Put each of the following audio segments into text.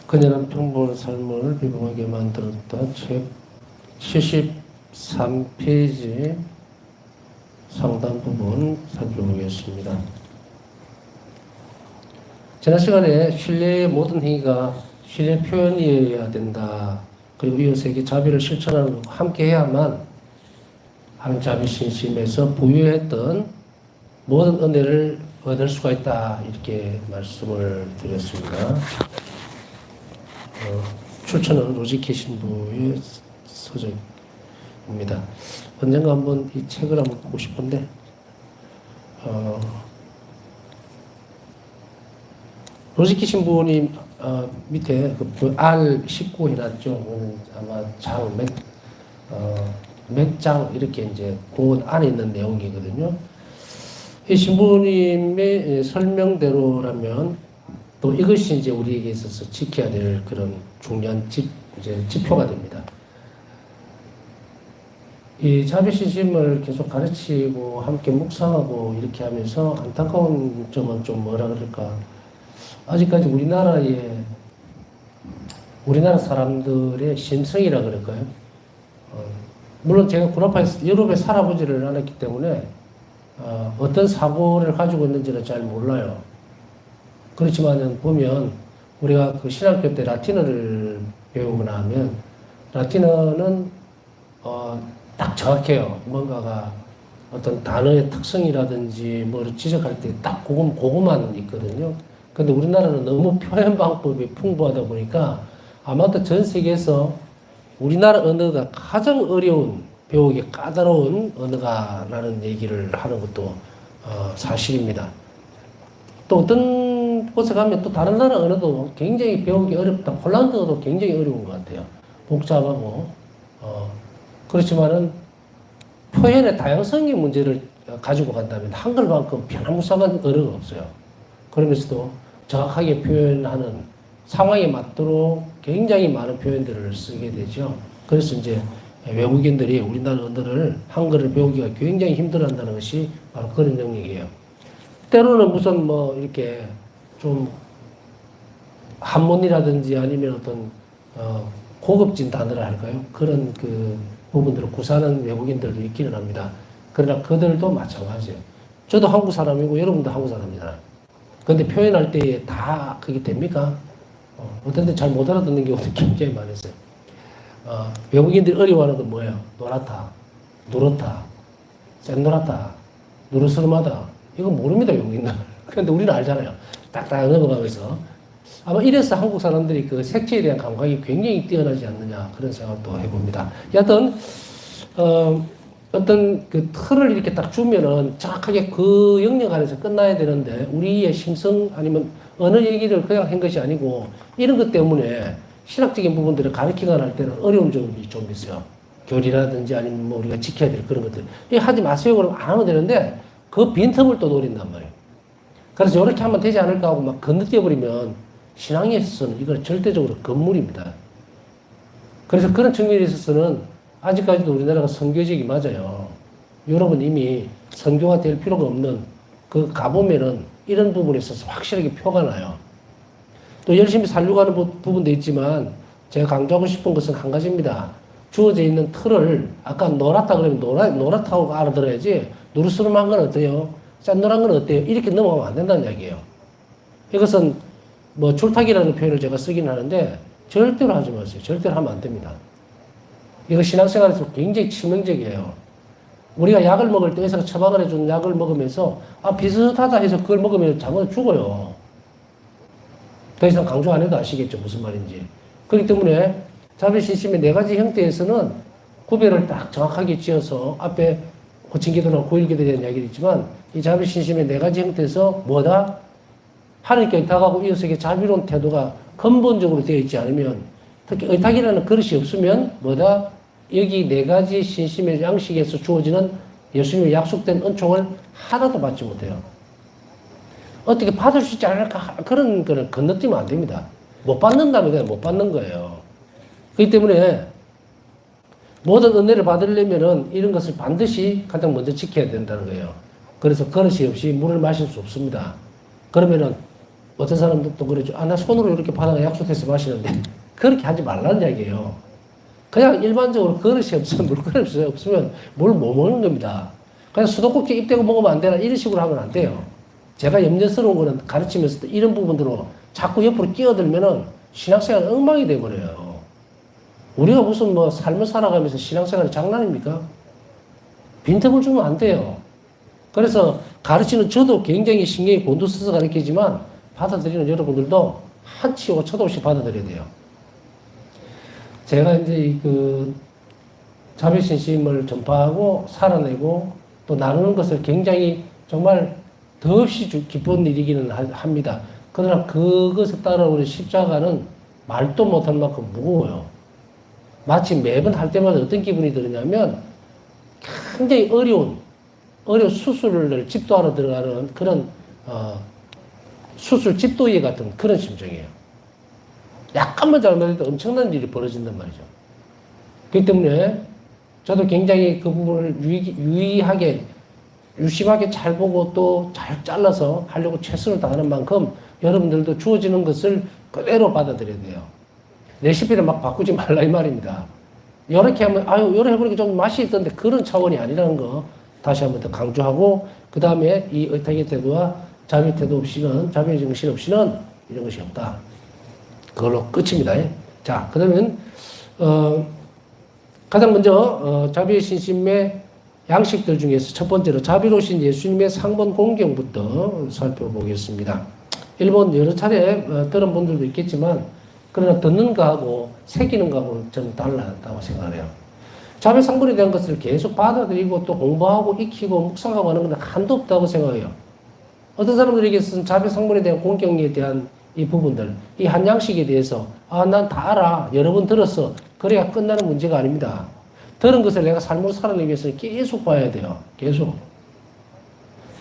그녀는 평범한 삶을 비범하게 만들었다. 책 73페이지 상당 부분 살펴보겠습니다. 지난 시간에 신뢰의 모든 행위가 신뢰 표현이어야 된다. 그리고 이웃에게 자비를 실천하는 것과 함께 해야만 하나님 자비신심에서 부유했던 모든 은혜를 얻을 수가 있다. 이렇게 말씀을 드렸습니다. 출처는 로지케 신부의 서적입니다. 언젠가 한번 이 책을 한번 보고 싶은데 로지케 신부님 밑에 그 R19 해놨죠. 아마 몇 장 이렇게 이제 그 안에 있는 내용이거든요. 이 신부님의 설명대로라면 또 이것이 이제 우리에게 있어서 지켜야 될 그런 중요한 지표가 됩니다. 이 자비신심을 계속 가르치고 함께 묵상하고 이렇게 하면서 안타까운 점은 좀 뭐라 그럴까. 아직까지 우리나라 사람들의 심성이라 그럴까요? 물론 제가 구라파에서 유럽에 살아보지를 않았기 때문에 어떤 사고를 가지고 있는지는 잘 몰라요. 그렇지만 보면 우리가 그 신학교 때 라틴어를 배우거나 하면 라틴어는 딱 정확해요. 뭔가가 어떤 단어의 특성이라든지 뭐를 지적할 때 딱 그것만 있거든요. 근데 우리나라는 너무 표현 방법이 풍부하다 보니까 아마도 전 세계에서 우리나라 언어가 가장 어려운, 배우기 까다로운 언어가라는 얘기를 하는 것도 사실입니다. 또 어떤 곳에 가면 또 다른 나라 언어도 굉장히 배우기 어렵다. 폴란드어도 굉장히 어려운 것 같아요. 복잡하고. 그렇지만은 표현의 다양성의 문제를 가지고 간다면 한글만큼 변화무쌍한 언어가 없어요. 그러면서도 정확하게 표현하는 상황에 맞도록 굉장히 많은 표현들을 쓰게 되죠. 그래서 이제 외국인들이 우리나라 언어를, 한글을 배우기가 굉장히 힘들어한다는 것이 바로 그런 영역이에요. 때로는 무슨 뭐 이렇게 좀 한문이라든지 아니면 어떤 고급진 단어라 할까요? 그런 그 부분들을 구사하는 외국인들도 있기는 합니다. 그러나 그들도 마찬가지예요. 저도 한국 사람이고 여러분도 한국 사람이잖아요. 근데 표현할 때 다 그게 됩니까? 어떤 데 잘 못 알아듣는 경우도 굉장히 많았어요. 외국인들이 어려워하는 건 뭐예요? 노랗다, 누렇다, 샌노랗다, 누르스름하다. 이건 모릅니다, 외국인들. 그런데 우리는 알잖아요. 딱딱 넘어가면서. 아마 이래서 한국 사람들이 그 색채에 대한 감각이 굉장히 뛰어나지 않느냐, 그런 생각도 해봅니다. 여하튼, 어떤 그 틀을 이렇게 딱 주면은 정확하게 그 영역 안에서 끝나야 되는데, 우리의 심성 아니면 어느 얘기를 그냥 한 것이 아니고, 이런 것 때문에 신학적인 부분들을 가르치거나 할 때는 어려운 점이 좀 있어요. 교리라든지 아니면 뭐 우리가 지켜야 될 그런 것들. 이거 하지 마세요. 그러면 안 하면 되는데, 그 빈틈을 또 노린단 말이에요. 그래서 이렇게 하면 되지 않을까 하고 막 건너뛰어버리면 신앙에 있어서는 이건 절대적으로 건물입니다. 그래서 그런 측면에 있어서는 아직까지도 우리나라가 선교적이 맞아요. 유럽은 이미 선교가 될 필요가 없는 그 가보면은 이런 부분에 있어서 확실하게 표가 나요. 또 열심히 살려고 하는 부분도 있지만 제가 강조하고 싶은 것은 한 가지입니다. 주어져 있는 틀을 아까 노랗다 그러면 노랗다고 알아들어야지 누르스름한 건 어때요? 짠노란 건 어때요? 이렇게 넘어가면 안 된다는 이야기예요. 이것은 뭐 줄타기라는 표현을 제가 쓰긴 하는데 절대로 하지 마세요. 절대로 하면 안 됩니다. 이거 신앙생활에서 굉장히 치명적이에요. 우리가 약을 먹을 때 의사가 처방을 해준 약을 먹으면서 비슷하다 해서 그걸 먹으면 잘못 죽어요. 더 이상 강조 안 해도 아시겠죠. 무슨 말인지. 그렇기 때문에 자비신심의 네 가지 형태에서는 구별을 딱 정확하게 지어서 앞에 호칭기도나 고일기도에 대한 이야기를 있지만 이 자비신심의 네 가지 형태에서 뭐다? 하나님께 의탁하고 이웃에게 자비로운 태도가 근본적으로 되어 있지 않으면 특히 의탁이라는 그릇이 없으면 뭐다? 여기 네 가지 신심의 양식에서 주어지는 예수님의 약속된 은총을 하나도 받지 못해요. 어떻게 받을 수 있지 않을까? 그런 거를 건너뛰면 안 됩니다. 못 받는다면 그냥 못 받는 거예요. 그렇기 때문에 모든 은혜를 받으려면은 이런 것을 반드시 가장 먼저 지켜야 된다는 거예요. 그래서 그릇이 없이 물을 마실 수 없습니다. 그러면은 어떤 사람들도 그러죠. 아, 나 손으로 이렇게 받아가 약속해서 마시는데 그렇게 하지 말라는 이야기예요. 그냥 일반적으로 그릇이 없으면 물그릇이 없으면 뭘 못 먹는 겁니다. 그냥 수도꼭지 입대고 먹으면 안 되나 이런 식으로 하면 안 돼요. 제가 염려스러운 거는 가르치면서도 이런 부분들로 자꾸 옆으로 끼어들면은 신앙생활 엉망이 돼버려요. 우리가 무슨 뭐 삶을 살아가면서 신앙생활이 장난입니까? 빈틈을 주면 안 돼요. 그래서 가르치는 저도 굉장히 신경이 곤두서서 가르치지만 받아들이는 여러분들도 한치 오차도 없이 받아들여야 돼요. 제가 이제 그 자비신심을 전파하고 살아내고 또 나누는 것을 굉장히 정말 더없이 기쁜 일이기는 합니다. 그러나 그것에 따라오는 십자가는 말도 못할 만큼 무거워요. 마치 매번 할 때마다 어떤 기분이 드느냐면 굉장히 어려운 수술을 집도하러 들어가는 그런 수술 집도의 같은 그런 심정이에요. 약간만 잘못해도 엄청난 일이 벌어진단 말이죠. 그렇기 때문에 저도 굉장히 그 부분을 유심하게 잘 보고 또 잘 잘라서 하려고 최선을 다하는 만큼 여러분들도 주어지는 것을 그대로 받아들여야 돼요. 레시피를 막 바꾸지 말라 이 말입니다. 이렇게 하면 요렇게 해보니까 좀 맛이 있던데 그런 차원이 아니라는 거 다시 한번 더 강조하고 그 다음에 이 의탁의 태도와 자비의 태도 없이는 자비의 정신 없이는 이런 것이 없다. 그걸로 끝입니다. 자, 그러면 가장 먼저 자비의 신심의 양식들 중에서 첫 번째로 자비로우신 예수님의 상번 공경부터 살펴보겠습니다. 일본 여러 차례 들은 분들도 있겠지만 그러나 듣는 거하고 새기는 거하고는 저는 달랐다고 생각해요. 자비 상본에 대한 것을 계속 받아들이고 또 공부하고 익히고 묵상하고 하는 건 한도 없다고 생각해요. 어떤 사람들에게서는 자비 상본에 대한 공경에 대한 이 부분들, 이 한 양식에 대해서 난 다 알아. 여러 번 들었어. 그래야 끝나는 문제가 아닙니다. 들은 것을 내가 삶으로 살아내기 위해서는 계속 봐야 돼요. 계속.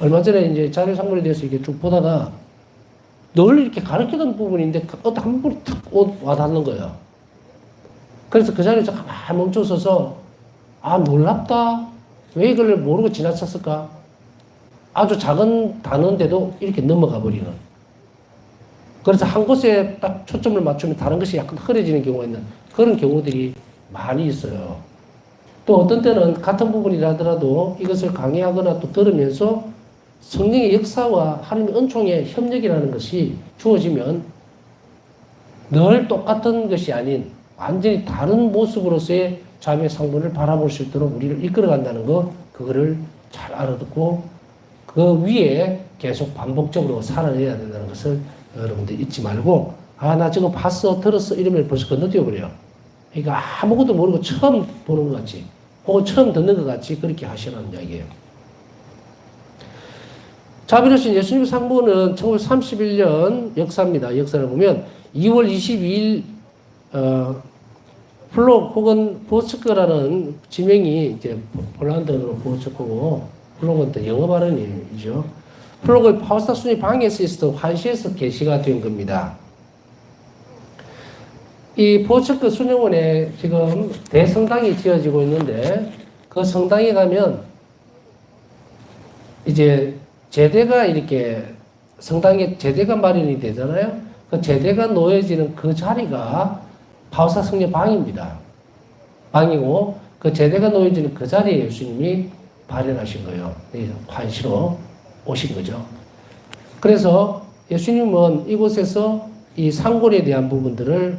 얼마 전에 이제 자비 상본에 대해서 이렇게 쭉 보다가 늘 이렇게 가르치던 부분인데 어떤 한 분이 탁 와닿는 거예요. 그래서 그 자리에 가만히 멈춰서서 놀랍다. 왜 이걸 모르고 지나쳤을까? 아주 작은 단어인데도 이렇게 넘어가 버리는. 그래서 한 곳에 딱 초점을 맞추면 다른 것이 약간 흐려지는 경우가 있는 그런 경우들이 많이 있어요. 또 어떤 때는 같은 부분이라 하더라도 이것을 강의하거나 또 들으면서 성령의 역사와 하나님의 은총의 협력이라는 것이 주어지면 늘 똑같은 것이 아닌 완전히 다른 모습으로서의 자비의 상본을 바라볼 수 있도록 우리를 이끌어간다는 거, 그거를 잘 알아듣고 그 위에 계속 반복적으로 살아내야 된다는 것을 여러분들 잊지 말고 나 저거 봤어 들었어 이러면 벌써 건너뛰어 버려요. 그러니까 아무것도 모르고 처음 보는 것 같이 혹은 처음 듣는 것 같이 그렇게 하시라는 이야기예요. 자비로우신 예수님 상본은 1931년 역사입니다. 역사를 보면 2월 22일 플록 혹은 보츠크라는 지명이 이제 폴란드어로 보츠크고 플록은 또 영어 발음이죠. 플록의 파우스타 순위 방에서 있었던 환시에서 게시가 된 겁니다. 이 보츠크 수녀원에 지금 대성당이 지어지고 있는데 그 성당에 가면 이제 제대가 이렇게 성당에 제대가 마련이 되잖아요. 그 제대가 놓여지는 그 자리가 파우스타 성녀 방입니다. 방이고 그 제대가 놓여지는 그 자리에 예수님이 발현하신 거예요. 환시로 오신 거죠. 그래서 예수님은 이곳에서 이 상골에 대한 부분들을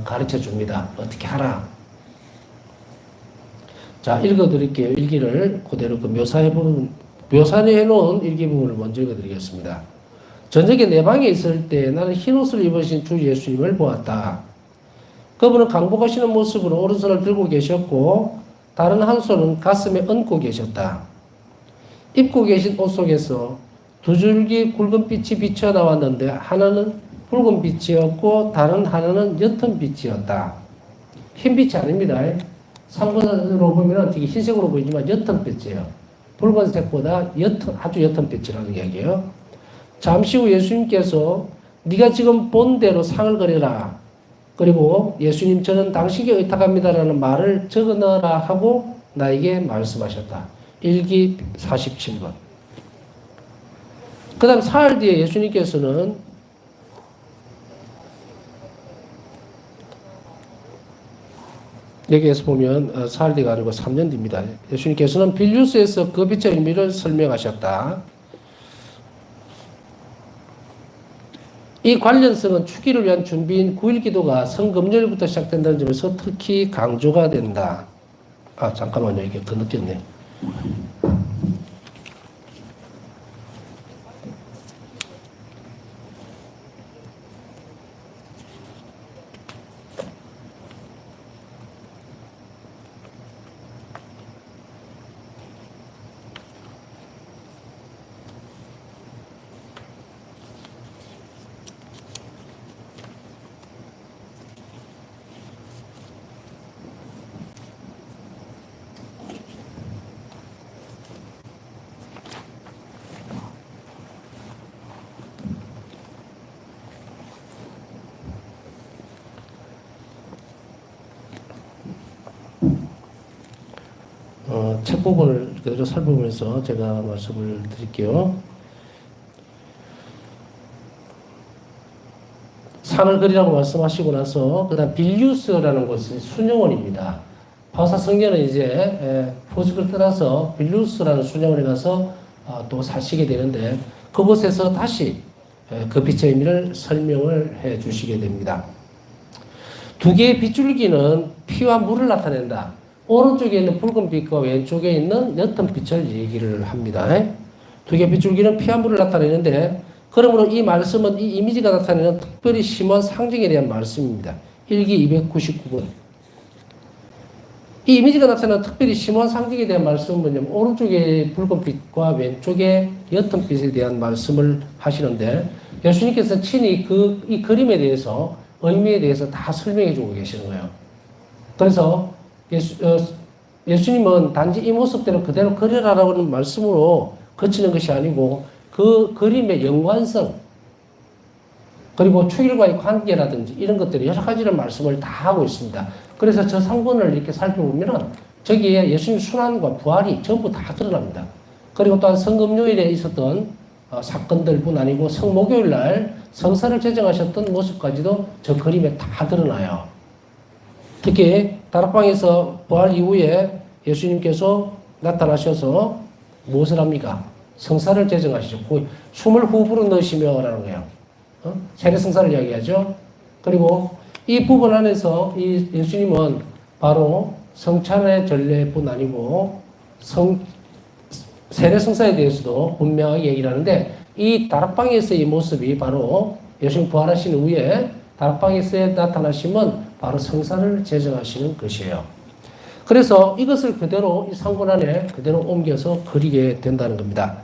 가르쳐 줍니다. 어떻게 하라. 자, 읽어드릴게요. 일기를 그대로 묘사해 놓은 일기 부분을 먼저 읽어드리겠습니다. 저녁에 내 방에 있을 때 나는 흰옷을 입으신 주 예수님을 보았다. 그분은 강복하시는 모습으로 오른손을 들고 계셨고 다른 한 손은 가슴에 얹고 계셨다. 입고 계신 옷 속에서 두 줄기 굵은 빛이 비쳐 나왔는데 하나는 붉은 빛이었고 다른 하나는 옅은 빛이었다. 흰 빛이 아닙니다. 상본으로 보면 되게 흰색으로 보이지만 옅은 빛이에요. 붉은색보다 아주 옅은 빛이라는 이야기예요. 잠시 후 예수님께서 네가 지금 본 대로 상을 그려라. 그리고 예수님 저는 당신께 의탁합니다라는 말을 적어넣으라 하고 나에게 말씀하셨다. 일기 47번. 그 다음 사흘 뒤에 예수님께서는 여기에서 보면 사흘 뒤가 아니고 3년 뒤입니다. 예수님께서는 빌류스에서 그 빛의 의미를 설명하셨다. 이 관련성은 추기를 위한 준비인 9일 기도가 성금요일부터 시작된다는 점에서 특히 강조가 된다. 잠깐만요. 이게 건너뛰었네. 책 부분을 그대로 살펴보면서 제가 말씀을 드릴게요. 산을 그리라고 말씀하시고 나서 그다음 빌리우스라는 곳이 순영원입니다. 바오사 성녀는 이제 포습을 떠나서 빌리우스라는 순영원에 가서 또 사시게 되는데 그곳에서 다시 그 빛의 의미를 설명을 해 주시게 됩니다. 두 개의 빗줄기는 피와 물을 나타낸다. 오른쪽에 있는 붉은 빛과 왼쪽에 있는 옅은 빛을 얘기를 합니다. 두 개의 빗줄기는 피와 물을 나타내는데 그러므로 이 말씀은 이 이미지가 나타내는 특별히 심한 상징에 대한 말씀입니다. 1기 299번. 이 이미지가 나타내는 특별히 심한 상징에 대한 말씀은 뭐냐면 오른쪽에 붉은 빛과 왼쪽에 옅은 빛에 대한 말씀을 하시는데 예수님께서 친히 이 그림에 대해서 의미에 대해서 다 설명해 주고 계시는 거예요. 그래서 예수님은 단지 이 모습대로 그대로 그려라라고 하는 말씀으로 그치는 것이 아니고 그 그림의 연관성 그리고 추일과의 관계라든지 이런 것들이 여러 가지를 말씀을 다 하고 있습니다. 그래서 저 상본을 이렇게 살펴보면 저기에 예수님 순환과 부활이 전부 다 드러납니다. 그리고 또한 성금요일에 있었던 사건들뿐 아니고 성목요일 날 성사를 제정하셨던 모습까지도 저 그림에 다 드러나요. 특히 다락방에서 부활 이후에 예수님께서 나타나셔서 무엇을 합니까? 성사를 제정하시죠. 숨을 후불어 넣으시며라는 거예요. 세례 성사를 이야기하죠. 그리고 이 부분 안에서 이 예수님은 바로 성찬의 전례뿐 아니고 세례 성사에 대해서도 분명하게 얘기를 하는데 이 다락방에서의 모습이 바로 예수님 부활하신 후에 다락방에서 나타나심은 바로 성사를 제정하시는 것이에요. 그래서 이것을 그대로 이 상본 안에 그대로 옮겨서 그리게 된다는 겁니다.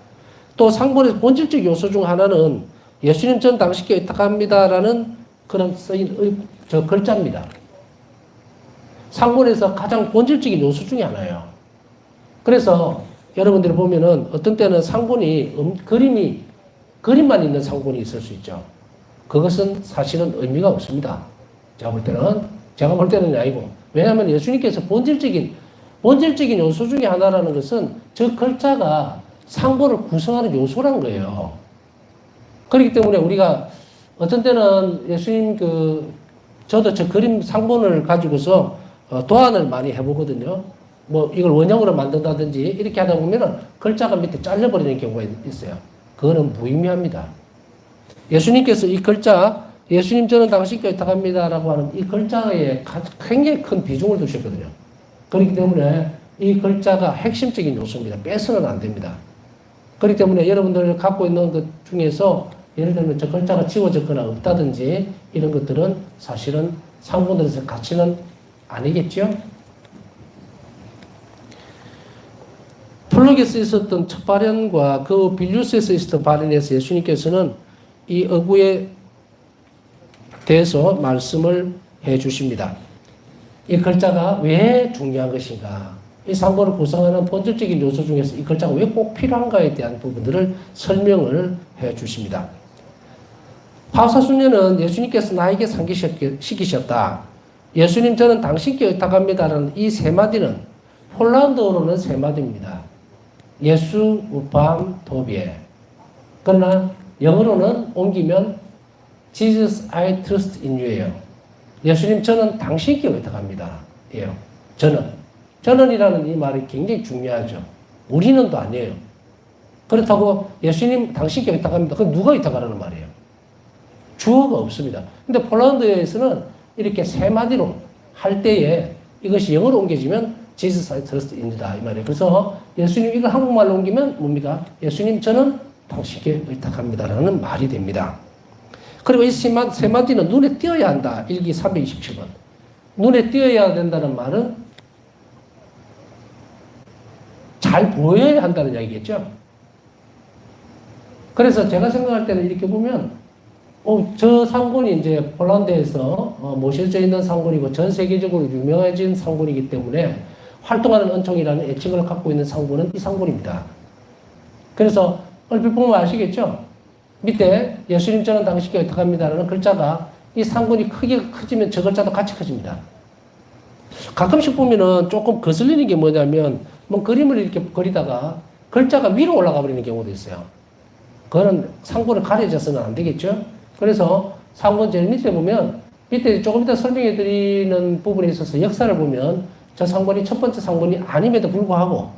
또 상본의 본질적 요소 중 하나는 예수님 전 당신께 의탁합니다라는 그런 쓰인 저 글자입니다. 상본에서 가장 본질적인 요소 중에 하나예요. 그래서 여러분들이 보면은 어떤 때는 상본이 그림만 있는 상본이 있을 수 있죠. 그것은 사실은 의미가 없습니다. 제가 볼 때는 아니고. 왜냐하면 예수님께서 본질적인 요소 중에 하나라는 것은 저 글자가 상본을 구성하는 요소란 거예요. 그렇기 때문에 우리가 어떤 때는 예수님 저도 저 그림 상본을 가지고서 도안을 많이 해보거든요. 뭐 이걸 원형으로 만든다든지 이렇게 하다 보면은 글자가 밑에 잘려버리는 경우가 있어요. 그거는 무의미합니다. 예수님께서 이 글자, 예수님 저는 당신께 의탁합니다라고 하는 이 글자에 굉장히 큰 비중을 두셨거든요. 그렇기 때문에 이 글자가 핵심적인 요소입니다. 빼서는 안 됩니다. 그렇기 때문에 여러분들 갖고 있는 것 중에서 예를 들면 저 글자가 지워졌거나 없다든지 이런 것들은 사실은 상본들에서 가치는 아니겠죠? 플러기에서 있었던 첫 발현과 그 빌리우스에서 있었던 발현에서 예수님께서는 이 어구에 대해서 말씀을 해 주십니다. 이 글자가 왜 중요한 것인가? 이 상본을 구성하는 본질적인 요소 중에서 이 글자가 왜 꼭 필요한가에 대한 부분들을 설명을 해 주십니다. 파우사순녀는 예수님께서 나에게 상기시키셨다. 예수님 저는 당신께 의탁합니다라는 이 세 마디는 폴란드어로는 세 마디입니다. 예수, 우팜, 도비에. 그러나 영어로는 옮기면 Jesus, I trust in you예요. 예수님 저는 당신께 의탁합니다. 예요. 저는이라는 이 말이 굉장히 중요하죠. 우리는도 아니에요. 그렇다고 예수님 당신께 의탁합니다. 그건 누가 의탁하라는 말이에요? 주어가 없습니다. 근데 폴란드에서는 이렇게 세 마디로 할 때에 이것이 영어로 옮겨지면 Jesus I trust in다 이 말이에요. 그래서 예수님 이걸 한국말로 옮기면 뭡니까? 예수님 저는 당신께 의탁합니다라는 말이 됩니다. 그리고 이 세 마디는 눈에 띄어야 한다. 일기 327번. 눈에 띄어야 된다는 말은 잘 보여야 한다는 이야기겠죠. 그래서 제가 생각할 때는 이렇게 보면 저 상군이 이제 폴란드에서 모셔져 있는 상군이고 전 세계적으로 유명해진 상군이기 때문에 활동하는 은총이라는 애칭을 갖고 있는 상군은 이 상군입니다. 그래서 얼핏 보면 아시겠죠? 밑에 예수님 저는 당신께 의탁합니다라는 글자가 이 상군이 크게 커지면 저 글자도 같이 커집니다. 가끔씩 보면은 조금 거슬리는 게 뭐냐면 뭐 그림을 이렇게 그리다가 글자가 위로 올라가 버리는 경우도 있어요. 그거는 상군을 가려져서는 안 되겠죠? 그래서 상군 제일 밑에 보면 밑에 조금 이따 설명해 드리는 부분에 있어서 역사를 보면 저 상군이 첫 번째 상군이 아님에도 불구하고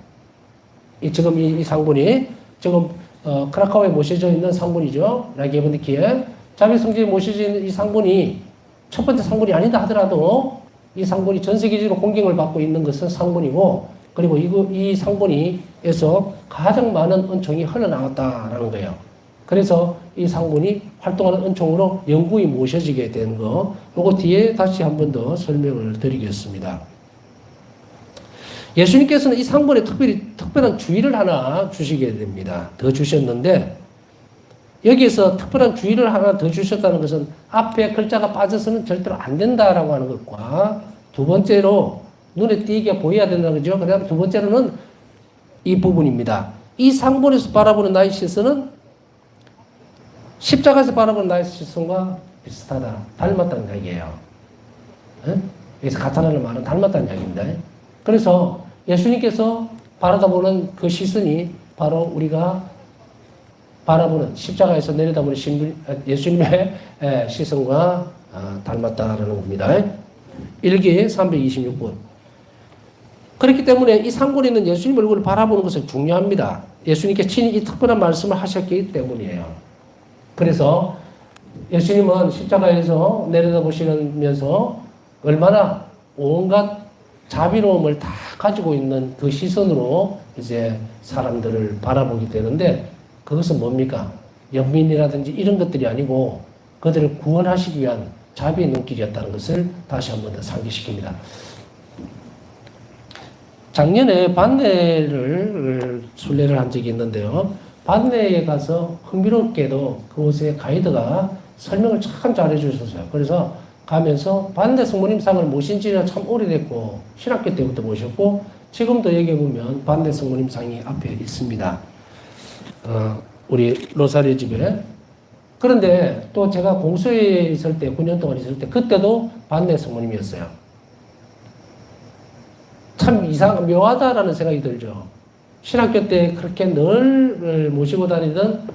지금 이 상군이 지금 크라카오에 모셔져 있는 상군이죠. 라기에본디키에 자비 성지에 모셔져 있는 이 상군이 첫 번째 상군이 아니다 하더라도 이 상군이 전 세계적으로 공경을 받고 있는 것은 상군이고 그리고 이 상군이에서 가장 많은 은총이 흘러나왔다라는 거예요. 그래서 이 상군이 활동하는 은총으로 영구히 모셔지게 된 거, 요거 뒤에 다시 한 번 더 설명을 드리겠습니다. 예수님께서는 이 상군에 특별한 주의를 하나 주시게 됩니다. 더 주셨는데, 여기에서 특별한 주의를 하나 더 주셨다는 것은 앞에 글자가 빠져서는 절대로 안 된다라고 하는 것과 두 번째로 눈에 띄게 보여야 된다는 거죠. 그 다음 두 번째로는 이 부분입니다. 이 상본에서 바라보는 나의 시선은 십자가에서 바라보는 나의 시선과 비슷하다. 닮았다는 얘기예요. 여기서 같다는 말은 닮았다는 이야기입니다. 그래서 예수님께서 바라보는 그 시선이 바로 우리가 바라보는 십자가에서 내려다보는 예수님의 시선과 닮았다라는 겁니다. 1기 326번. 그렇기 때문에 이 상군에 있는 예수님 얼굴을 바라보는 것은 중요합니다. 예수님께 친히 이 특별한 말씀을 하셨기 때문이에요. 그래서 예수님은 십자가에서 내려다보시면서 얼마나 온갖 자비로움을 다 가지고 있는 그 시선으로 이제 사람들을 바라보게 되는데 그것은 뭡니까? 연민이라든지 이런 것들이 아니고 그들을 구원하시기 위한 자비의 눈길이었다는 것을 다시 한 번 더 상기시킵니다. 작년에 반내를 순례를 한 적이 있는데요. 반내에 가서 흥미롭게도 그곳에 가이드가 설명을 참 잘해 주셨어요. 그래서 가면서 반내 성모님 상을 모신 지는 참 오래됐고 신학교 때부터 모셨고 지금도 여기 보면 반내 성모님 상이 앞에 있습니다. 우리 로사리 집에. 그런데 또 제가 공수에 있을 때 9년 동안 있을 때 그때도 반내 성모님이었어요. 참 묘하다라는 생각이 들죠. 신학교 때 그렇게 늘 모시고 다니던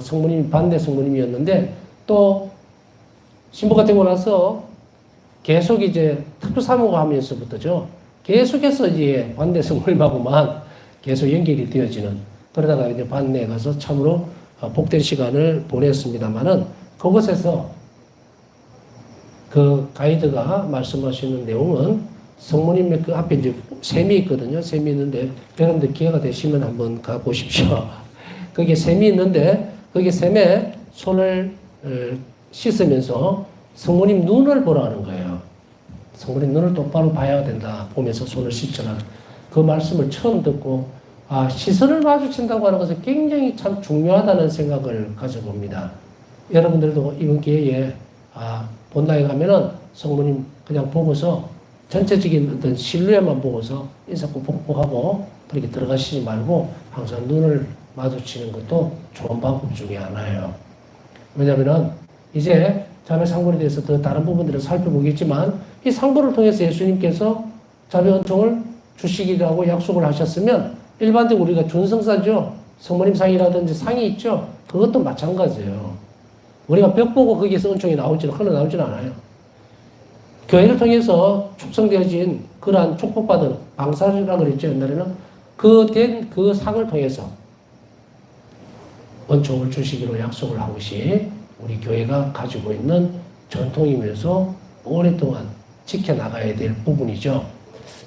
성모님이 반대 성모님이었는데 또 신부가 되고 나서 계속 이제 특수 사모가 하면서부터죠. 계속해서 이제 반대 성모님하고만 계속 연결이 되어지는 그러다가 이제 반내에 가서 참으로 복된 시간을 보냈습니다만은 그곳에서 그 가이드가 말씀하시는 내용은 성모님의 그 앞에 이제 샘이 있거든요. 샘이 있는데 여러분들 기회가 되시면 한번 가 보십시오. 거기에 샘이 있는데 거기 샘에 손을 씻으면서 성모님 눈을 보라는 거예요. 성모님 눈을 똑바로 봐야 된다. 보면서 손을 씻으라. 그 말씀을 처음 듣고 시선을 마주친다고 하는 것은 굉장히 참 중요하다는 생각을 가져봅니다. 여러분들도 이번 기회에 본당에 가면은 성모님 그냥 보고서 전체적인 어떤 실루엣만 보고서 인사 꼭 하고 그렇게 들어가시지 말고 항상 눈을 마주치는 것도 좋은 방법 중에 하나예요. 왜냐하면 이제 자매 상본에 대해서 더 다른 부분들을 살펴보겠지만 이 상본을 통해서 예수님께서 자매 은총을 주시기라고 약속을 하셨으면 일반적으로 우리가 준성사죠. 성모님 상이라든지 상이 있죠. 그것도 마찬가지예요. 우리가 벽 보고 거기서 은총이 흘러나오지는 않아요. 교회를 통해서 축성되어진 그러한 축복받은 방사라고 그랬죠, 옛날에는. 그 상을 통해서 은총을 주시기로 약속을 한 것이 우리 교회가 가지고 있는 전통이면서 오랫동안 지켜나가야 될 부분이죠.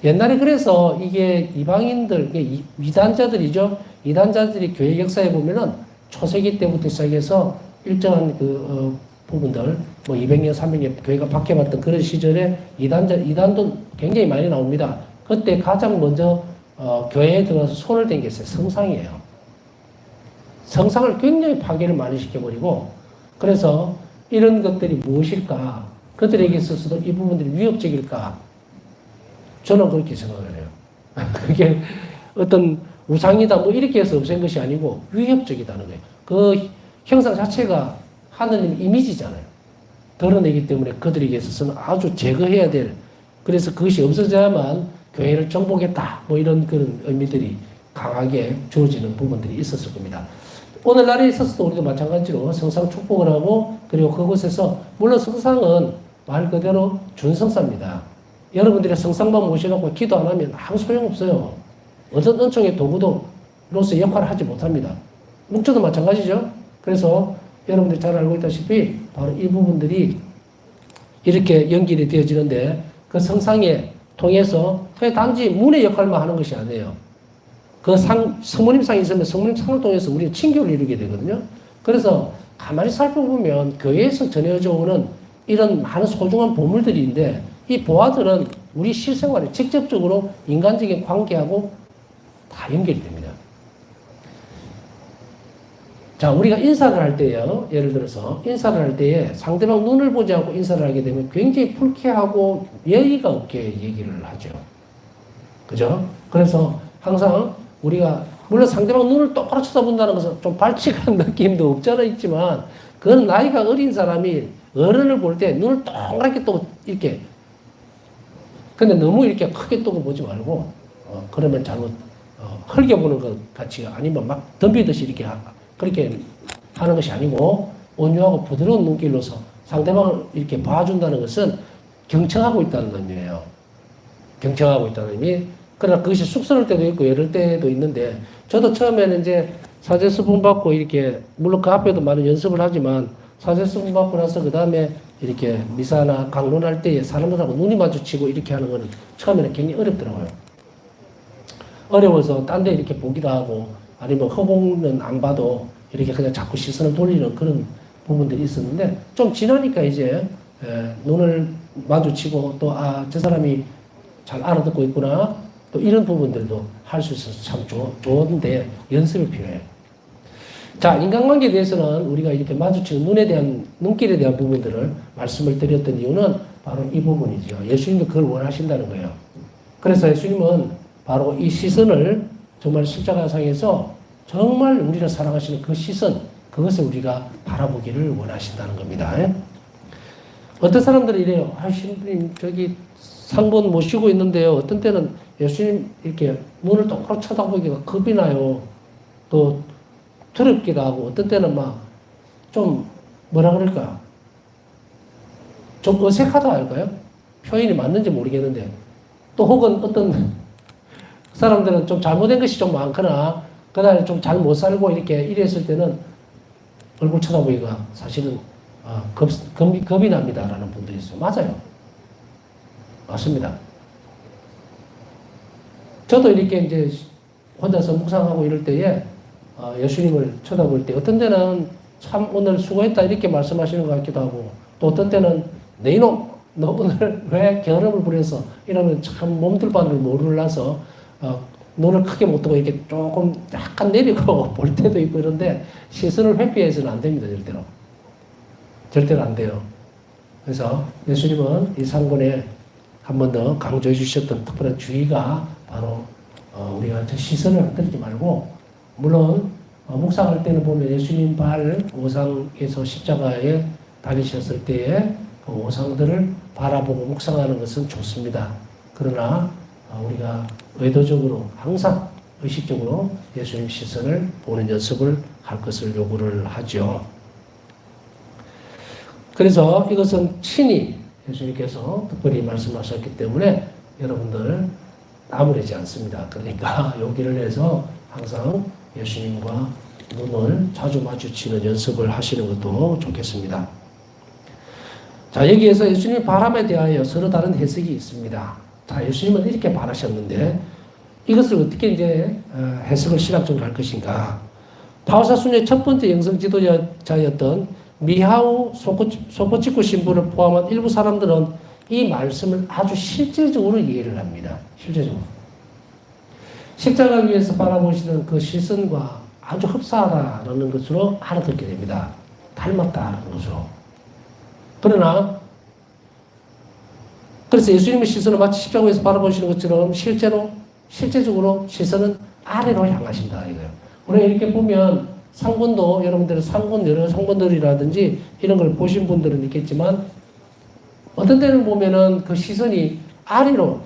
옛날에 그래서 이게 이방인들, 이단자들이죠. 이단자들이 교회 역사에 보면은 초세기 때부터 시작해서 일정한 부분들, 200년, 300년 교회가 박해받던 그런 시절에 이단도 굉장히 많이 나옵니다. 그때 가장 먼저 교회에 들어가서 손을 댄 게 있어요. 성상이에요. 성상을 굉장히 파괴를 많이 시켜버리고, 그래서 이런 것들이 무엇일까? 그들에게 있어서도 이 부분들이 위협적일까? 저는 그렇게 생각을 해요. 그게 어떤 우상이다 이렇게 해서 없앤 것이 아니고 위협적이다는 거예요. 그 형상 자체가 하느님 이미지잖아요. 드러내기 때문에 그들에게 있어서는 아주 제거해야 될, 그래서 그것이 없어져야만 교회를 정복했다. 이런 그런 의미들이 강하게 주어지는 부분들이 있었을 겁니다. 오늘날에 있어서도 우리도 마찬가지로 성상 축복을 하고, 그리고 그곳에서, 물론 성상은 말 그대로 준성사입니다. 여러분들이 성상만 모셔놓고 기도 안 하면 아무 소용없어요. 어떤 은총의 도구로서 역할을 하지 못합니다. 묵주도 마찬가지죠. 그래서 여러분들이 잘 알고 있다시피 바로 이 부분들이 이렇게 연결이 되어지는데, 그 성상에 통해서 단지 문의 역할만 하는 것이 아니에요. 그 성모님상이 있으면 성모님상을 통해서 우리는 친교를 이루게 되거든요. 그래서 가만히 살펴보면 교회에서 전해져 오는 이런 많은 소중한 보물들인데, 이 보화들은 우리 실생활에 직접적으로 인간적인 관계하고 다 연결이 됩니다. 자, 우리가 인사를 할 때요, 예를 들어서 인사를 할 때에 상대방 눈을 보지 않고 인사를 하게 되면 굉장히 불쾌하고 예의가 없게 얘기를 하죠. 그죠? 그래서 항상 우리가, 물론 상대방 눈을 똑바로 쳐다본다는 것은 좀 발칙한 느낌도 없잖아 있지만, 그건 나이가 어린 사람이 어른을 볼 때 눈을 동그랗게 뜨고 이렇게, 근데 너무 이렇게 크게 뜨고 보지 말고, 그러면 잘못, 흘겨보는 것 같이, 아니면 막 덤비듯이 이렇게 그렇게 하는 것이 아니고, 온유하고 부드러운 눈길로서 상대방을 이렇게 봐준다는 것은 경청하고 있다는 의미예요. 경청하고 있다는 의미. 그러나 그것이 쑥스러울 때도 있고 이럴 때도 있는데, 저도 처음에는 이제 사제수분 받고 이렇게, 물론 그 앞에도 많은 연습을 하지만, 사제수분 받고 나서 그 다음에 이렇게 미사나 강론할 때에 사람들하고 눈이 마주치고 이렇게 하는 거는 처음에는 굉장히 어렵더라고요. 어려워서 딴 데 이렇게 보기도 하고, 아니면 허공은 안 봐도 이렇게 그냥 자꾸 시선을 돌리는 그런 부분들이 있었는데, 좀 지나니까 이제 눈을 마주치고 또 저 사람이 잘 알아듣고 있구나, 또 이런 부분들도 할 수 있어서 참 좋은데 연습이 필요해요. 자, 인간관계에 대해서는 우리가 이렇게 마주치는 눈길에 대한 부분들을 말씀을 드렸던 이유는 바로 이 부분이죠. 예수님도 그걸 원하신다는 거예요. 그래서 예수님은 바로 이 시선을 정말 십자가상에서 정말 우리를 사랑하시는 그 시선, 그것을 우리가 바라보기를 원하신다는 겁니다. 어떤 사람들이 이래요. 신부님 저기 상분 모시고 있는데요, 어떤 때는 예수님 이렇게 눈을 똑바로 쳐다보기가 겁이 나요. 또 더럽기도 하고, 어떤 때는 막 좀 뭐라 그럴까, 좀 어색하다 할까요? 표현이 맞는지 모르겠는데, 또 혹은 어떤 사람들은 좀 잘못된 것이 좀 많거나 그날 좀 잘 못 살고 이렇게 이랬을 때는 얼굴 쳐다보기가 사실은 겁이 납니다라는 분도 있어요. 맞아요. 맞습니다. 저도 이렇게 이제 혼자서 묵상하고 이럴 때에 예수님을 쳐다볼 때 어떤 때는 참 오늘 수고했다 이렇게 말씀하시는 것 같기도 하고, 또 어떤 때는 내 이놈 너 오늘 왜 게으름을 부려서 이러면 참 몸둘 바를 모르라서 눈을 크게 못 뜨고 이렇게 조금 약간 내리고 볼 때도 있고, 이런데 시선을 회피해서는 안 됩니다. 절대로. 절대로 안 돼요. 그래서 예수님은 이 상권에 한 번 더 강조해 주셨던 특별한 주의가 바로 우리가 저 시선을 흔들지 말고, 물론 묵상할 때는 보면 예수님 발 오상에서 십자가에 달리셨을 때에 그 오상들을 바라보고 묵상하는 것은 좋습니다. 그러나 우리가 의도적으로 항상 의식적으로 예수님 시선을 보는 연습을 할 것을 요구를 하죠. 그래서 이것은 친히 예수님께서 특별히 말씀하셨기 때문에 여러분들 나무래지 않습니다. 그러니까 용기를 내서 항상 예수님과 눈을 자주 마주치는 연습을 하시는 것도 좋겠습니다. 자, 여기에서 예수님의 바람에 대하여 서로 다른 해석이 있습니다. 자, 예수님은 이렇게 바라셨는데 이것을 어떻게 이제 해석을 신학적으로 할 것인가? 바오사순의 첫 번째 영성 지도자였던 미하우 소포치쿠 신부를 포함한 일부 사람들은 이 말씀을 아주 실질적으로 이해를 합니다. 실제적으로. 십자가 위에서 바라보시는 그 시선과 아주 흡사하다는 것으로 알아듣게 됩니다. 닮았다는 것으로. 그러나 그래서 예수님의 시선을 마치 십자가 위에서 바라보시는 것처럼 실제적으로 시선은 아래로 향하신다 이거예요. 우리가 이렇게 보면 상본도 여러분들은 여러 상본들이라든지 이런 걸 보신 분들은 있겠지만 어떤 때는 보면은 그 시선이 아래로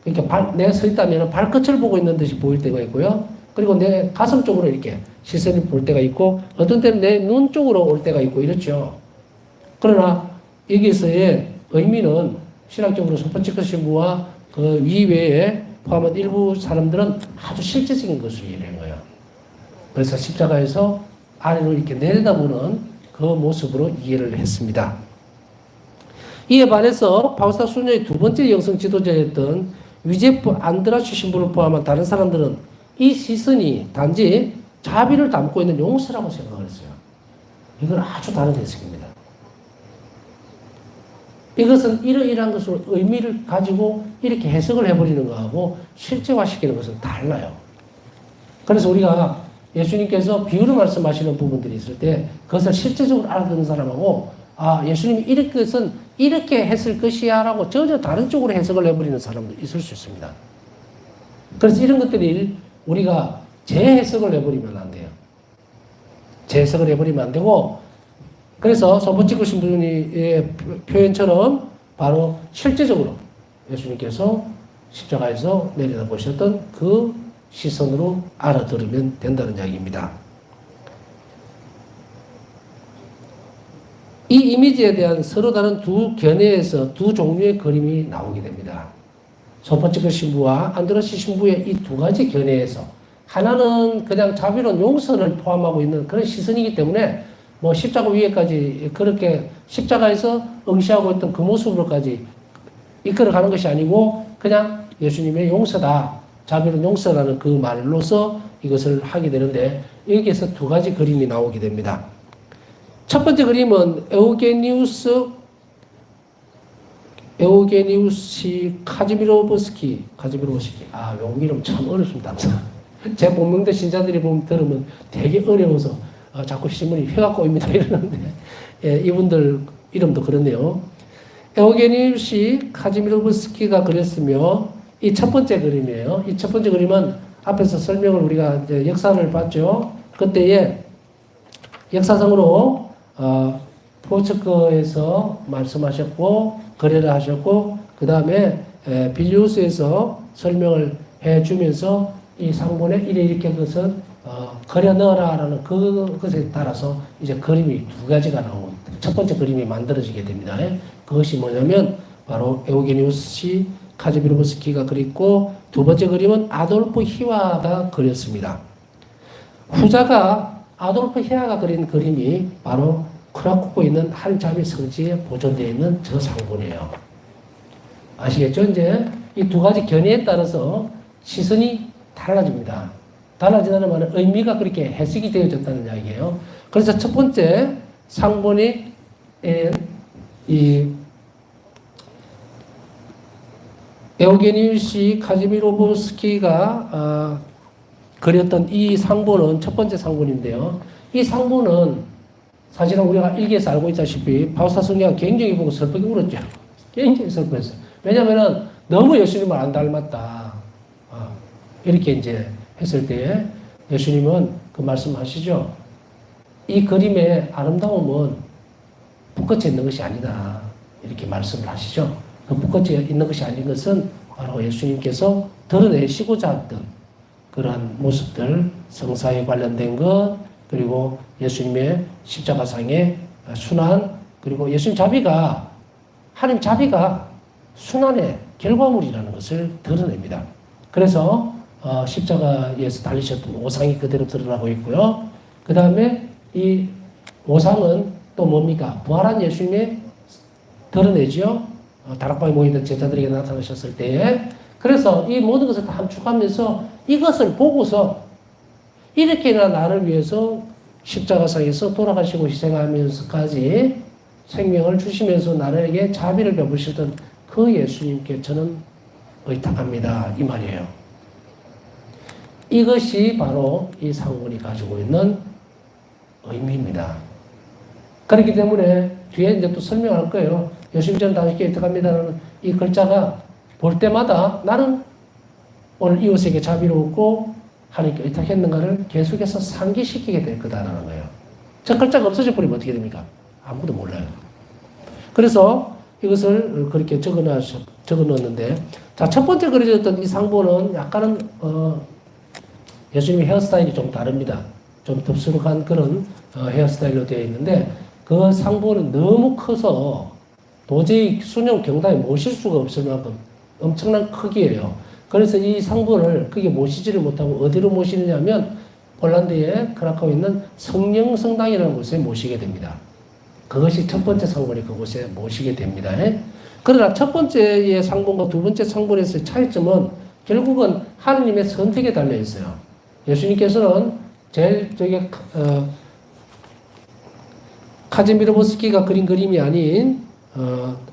그러니까 내가 서 있다면 발끝을 보고 있는 듯이 보일 때가 있고요. 그리고 내 가슴 쪽으로 이렇게 시선이 볼 때가 있고 어떤 때는 내 눈 쪽으로 올 때가 있고 이렇죠. 그러나 여기서의 의미는 신학적으로 소포치쿠 신부와 그 이외에 포함한 일부 사람들은 아주 실제적인 것을 이해한 거예요. 그래서 십자가에서 아래로 이렇게 내려다보는 그 모습으로 이해를 했습니다. 이에 반해서 바오사 수녀의 두 번째 영성 지도자였던 위제프 안드라슈 신부를 포함한 다른 사람들은 이 시선이 단지 자비를 담고 있는 용서라고 생각을 했어요. 이건 아주 다른 해석입니다. 이것은 이러이러한 것으로 의미를 가지고 이렇게 해석을 해버리는 것하고 실제화시키는 것은 달라요. 그래서 우리가 예수님께서 비유로 말씀하시는 부분들이 있을 때 그것을 실제적으로 알아듣는 사람하고 예수님이 이렇게 했을 것이야 라고 전혀 다른 쪽으로 해석을 해버리는 사람도 있을 수 있습니다. 그래서 이런 것들이 우리가 재해석을 해버리면 안 돼요. 재해석을 해버리면 안 되고 그래서 소포치쿠 신부의 표현처럼 바로 실제적으로 예수님께서 십자가에서 내려다보셨던 그 시선으로 알아들으면 된다는 이야기입니다. 이 이미지에 대한 서로 다른 두 견해에서 두 종류의 그림이 나오게 됩니다. 소포치쿠 신부와 안드라슈 신부의 이 두 가지 견해에서 하나는 그냥 자비로운 용서를 포함하고 있는 그런 시선이기 때문에 뭐 십자가 위에까지 그렇게 십자가에서 응시하고 있던 그 모습으로까지 이끌어가는 것이 아니고 그냥 예수님의 용서다. 자비로운 용서라는 그 말로서 이것을 하게 되는데 여기에서 두 가지 그림이 나오게 됩니다. 첫 번째 그림은 에우게니우시 카즈미로브스키. 요 이름 참 어렵습니다. 제 본명대 신자들이 들으면 되게 어려워서 자꾸 신문이 혀가 꼬입니다 이러는데 이분들 이름도 그렇네요. 에우게니우시 카즈미로브스키가 그렸으며 이 첫 번째 그림이에요. 이 첫 번째 그림은 앞에서 설명을 우리가 이제 역사를 봤죠. 그때에 역사상으로 포츠크에서 말씀하셨고 거래를 하셨고 그 다음에 빌리우스에서 설명을 해주면서 이 상본에 이렇게 그것을 그려 넣어라라는 그것에 따라서 이제 그림이 두 가지가 나오고 첫 번째 그림이 만들어지게 됩니다. 그것이 뭐냐면 바로 에우게니우스 카즈미로브스키가 그렸고 두 번째 그림은 아돌프 히와가 그렸습니다. 후자가 아돌프 히와가 그린 그림이 바로 크라쿠에 있는 한 자매 성지에 보존되어 있는 저 상본이에요. 아시겠죠? 이제 이 두 가지 견해에 따라서 시선이 달라집니다. 달라진다는 말은 의미가 그렇게 해석이 되어졌다는 이야기예요. 그래서 첫 번째 상본이 이 에우게니우시 카즈미로브스키가 그렸던 이 상본은 첫 번째 상본인데요. 이 상본은 사실은 우리가 일기에서 알고 있다시피 바오사 성녀가 굉장히 보고 슬프게 울었죠. 굉장히 슬퍼했어요. 왜냐면은 너무 예수님을 안 닮았다. 이렇게 이제 했을 때에 예수님은 그 말씀하시죠. 이 그림의 아름다움은 붓끝에 있는 것이 아니다. 이렇게 말씀을 하시죠. 그 붓끝에 있는 것이 아닌 것은 바로 예수님께서 드러내시고자 했던 그러한 모습들, 성사에 관련된 것, 그리고 예수님의 십자가상의 순환, 그리고 예수님 자비가 하나님 자비가 순환의 결과물이라는 것을 드러냅니다. 그래서 십자가에서 달리셨던 오상이 그대로 드러나고 있고요. 그 다음에 이 오상은 또 뭡니까? 부활한 예수님의 드러내죠. 다락방에 모이던 제자들에게 나타나셨을 때에. 그래서 이 모든 것을 다 함축하면서 이것을 보고서 이렇게나 나를 위해서 십자가상에서 돌아가시고 희생하면서까지 생명을 주시면서 나에게 자비를 베푸셨던 그 예수님께 저는 의탁합니다. 이 말이에요. 이것이 바로 이 상본이 가지고 있는 의미입니다. 그렇기 때문에 뒤에 이제 또 설명할 거예요. 예수님 저는 당신께 의탁합니다라는 이 글자가 볼 때마다 나는 오늘 이웃에게 자비로웠고 하나님께 의탁했는가를 계속해서 상기시키게 될 거다라는 거예요. 저 글자가 없어져 버리면 어떻게 됩니까? 아무도 몰라요. 그래서 이것을 그렇게 적어 놓았는데, 자, 첫 번째 그려졌던 이 상본은 약간은, 예수님의 헤어스타일이 좀 다릅니다. 좀 덥수룩한 그런 헤어스타일로 되어 있는데, 그 상본은 너무 커서 도저히 수녀 경당에 모실 수가 없을 만큼 엄청난 크기예요. 그래서 이 상본을 크게 모시지를 못하고 어디로 모시느냐면 폴란드의 크라카우에 있는 성령 성당이라는 곳에 모시게 됩니다. 그것이 첫 번째 상본이 그곳에 모시게 됩니다. 그러나 첫 번째의 상본과 두 번째 상본에서의 차이점은 결국은 하느님의 선택에 달려 있어요. 예수님께서는 제일 카즈미르보스키가 그린 그림이 아닌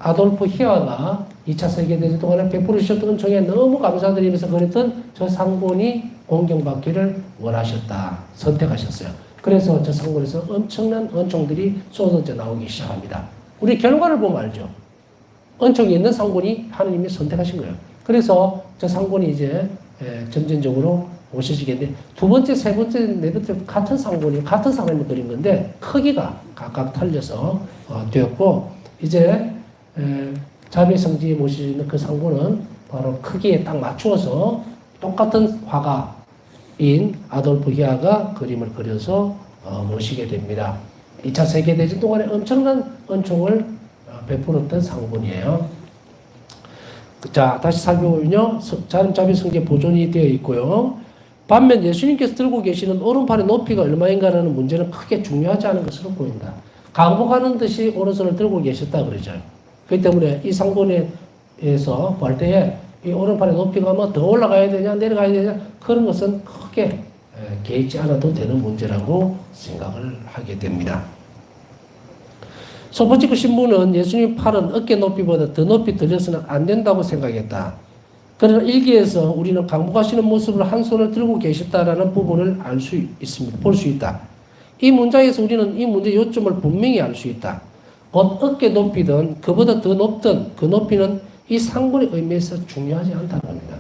아돌프 히와가 2차 세계대전 동안에 베풀으셨던 은총에 너무 감사드리면서 그랬던 저 상본이 공경받기를 원하셨다. 선택하셨어요. 그래서 저 상본에서 엄청난 은총들이 쏟아져 나오기 시작합니다. 우리 결과를 보면 알죠. 은총이 있는 상본이 하느님이 선택하신 거예요. 그래서 저 상본이 이제 점진적으로 오셔지겠는데 두 번째, 세 번째, 네 번째 같은 상본이 같은 사람이 그린 건데 크기가 각각 틀려서 되었고 이제 자비의 성지에 모시는 그 상본은 바로 크기에 딱 맞추어서 똑같은 화가인 아돌프 히아가 그림을 그려서 모시게 됩니다. 2차 세계대전 동안에 엄청난 은총을 베풀었던 상본이에요. 자, 다시 살펴보면요. 자비의 성지에 보존이 되어 있고요. 반면 예수님께서 들고 계시는 오른팔의 높이가 얼마인가라는 문제는 크게 중요하지 않은 것으로 보인다. 강복하는 듯이 오른손을 들고 계셨다 그러죠. 그렇기 때문에 이 상본에서 볼 때에 이 오른팔의 높이가 뭐 더 올라가야 되냐 내려가야 되냐 그런 것은 크게 개의치 않아도 되는 문제라고 생각을 하게 됩니다. 소포치크 신부는 예수님 팔은 어깨 높이보다 더 높이 들려서는 안 된다고 생각했다. 그러나 일기에서 우리는 강복하시는 모습으로 한 손을 들고 계셨다라는 부분을 알 수 있습니다. 볼 수 있다. 이 문장에서 우리는 이 문제의 요점을 분명히 알 수 있다. 곧 어깨 높이든 그보다 더 높든 그 높이는 이 상본의 의미에서 중요하지 않다는 겁니다.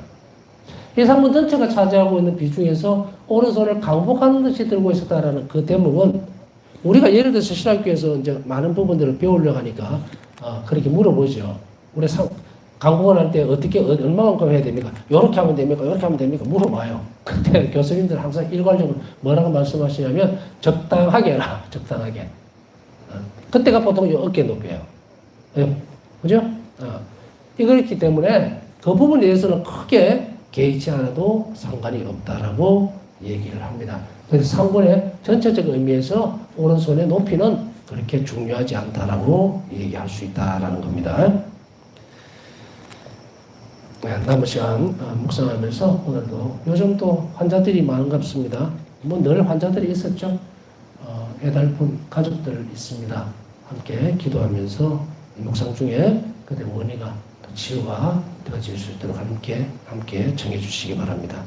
이 상본 전체가 차지하고 있는 비중에서 오른손을 강복하는 듯이 들고 있었다라는 그 대목은 우리가 예를 들어서 신학교에서 이제 많은 부분들을 배우려고 하니까 그렇게 물어보죠. 우리 강복을 할 때 어떻게 얼마만큼 해야 됩니까? 이렇게 하면 됩니까? 이렇게 하면 됩니까? 물어봐요. 그때 교수님들 항상 일괄적으로 뭐라고 말씀하시냐면 적당하게 해라. 적당하게. 그때가 보통 어깨 높이에요. 그죠? 이렇기 때문에 그 부분에 대해서는 크게 개의치 않아도 상관이 없다라고 얘기를 합니다. 그래서 상본의 전체적 의미에서 오른손의 높이는 그렇게 중요하지 않다라고 얘기할 수 있다라는 겁니다. 남은 시간 묵상하면서 오늘도 요즘 또 환자들이 많은 것 같습니다. 뭐 늘 환자들이 있었죠. 애달픈 가족들 있습니다. 함께 기도하면서 묵상 중에 그들 원의가 치유가 되어질 수 있도록 함께 청해 주시기 바랍니다.